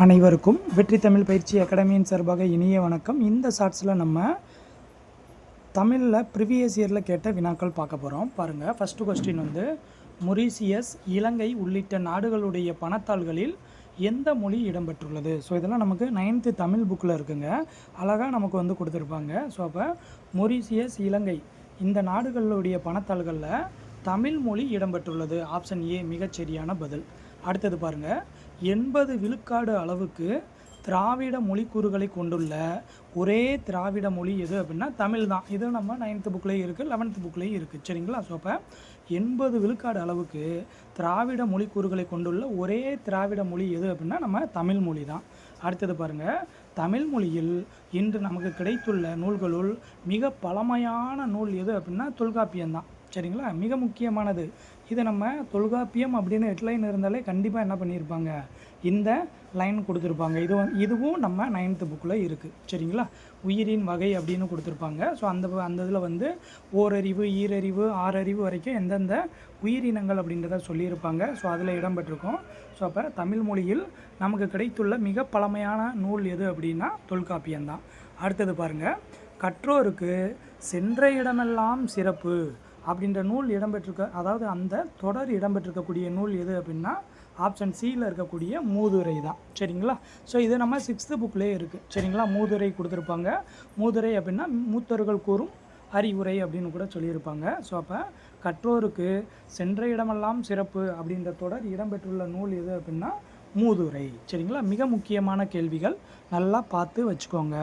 அனைவருக்கும் வெற்றி தமிழ் பயிற்சி அகாடமியின் சார்பாக இனிய வணக்கம். இந்த ஷார்ட்ஸில் நம்ம தமிழில் ப்ரீவியஸ் இயரில் கேட்ட வினாக்கள் பார்க்க போகிறோம். பாருங்கள், ஃபஸ்ட்டு கொஸ்டின் வந்து மொரீசியஸ், இலங்கை உள்ளிட்ட நாடுகளுடைய பணத்தாள்களில் எந்த மொழி இடம்பெற்றுள்ளது? ஸோ இதெல்லாம் நமக்கு 9th தமிழ் புக்கில் இருக்குங்க, அழகாக நமக்கு வந்து கொடுத்துருப்பாங்க. ஸோ அப்போ மொரீசியஸ், இலங்கை இந்த நாடுகளுடைய பணத்தாள்களில் தமிழ் மொழி இடம்பெற்றுள்ளது. ஆப்ஷன் ஏ மிகச்சரியான பதில். அடுத்தது பாருங்கள், 80 விழுக்காடு அளவுக்கு திராவிட மொழிக்கூறுகளை கொண்டுள்ள ஒரே திராவிட மொழி எது அப்படின்னா தமிழ் தான். இது நம்ம 9th புக்லேயும் இருக்குது, 11th புக்லேயும் இருக்குது, சரிங்களா? ஸோ அப்போ 80 விழுக்காடு அளவுக்கு திராவிட மொழிக்கூறுகளை கொண்டுள்ள ஒரே திராவிட மொழி எது அப்படின்னா நம்ம தமிழ் மொழி தான். அடுத்தது பாருங்கள், தமிழ் மொழியில் இன்று நமக்கு கிடைத்துள்ள நூல்களுள் மிக பழமையான நூல் எது அப்படின்னா தொல்காப்பியம் தான், சரிங்களா? மிக முக்கியமானது. இதை நம்ம தொல்காப்பியம் அப்படின்னு ஹெட்லைன் இருந்தாலே கண்டிப்பாக என்ன பண்ணியிருப்பாங்க, இந்த லைன் கொடுத்துருப்பாங்க. இதுவும் நம்ம 9th புக்கில் இருக்குது, சரிங்களா? உயிரின் வகை அப்படின்னு கொடுத்துருப்பாங்க. ஸோ அந்த இதில் வந்து ஓரறிவு, ஈரறிவு, ஆறறிவு வரைக்கும் எந்தெந்த உயிரினங்கள் அப்படின்றத சொல்லியிருப்பாங்க. ஸோ அதில் இடம்பெற்றிருக்கோம். ஸோ அப்போ தமிழ் மொழியில் நமக்கு கிடைத்துள்ள மிக பழமையான நூல் எது அப்படின்னா தொல்காப்பியம்தான். அடுத்தது பாருங்கள், கற்றோருக்கு சென்ற இடமெல்லாம் சிறப்பு அப்படின்ற நூல் இடம்பெற்றிருக்க, அதாவது அந்த தொடர் இடம்பெற்றிருக்கக்கூடிய நூல் எது அப்படின்னா ஆப்ஷன் சியில் இருக்கக்கூடிய மூதுரை தான், சரிங்களா? ஸோ இது நம்ம 6th புக்லேயே இருக்குது, சரிங்களா? மூதுரை கொடுத்துருப்பாங்க. மூதுரை அப்படின்னா மூத்தர்கள் கூறும் அறிவுரை அப்படின்னு கூட சொல்லியிருப்பாங்க. ஸோ அப்போ கற்றோருக்கு சென்ற இடமெல்லாம் சிறப்பு அப்படின்ற தொடர் இடம்பெற்றுள்ள நூல் எது அப்படின்னா மூதுரை, சரிங்களா? மிக முக்கியமான கேள்விகள், நல்லா பார்த்து வச்சுக்கோங்க.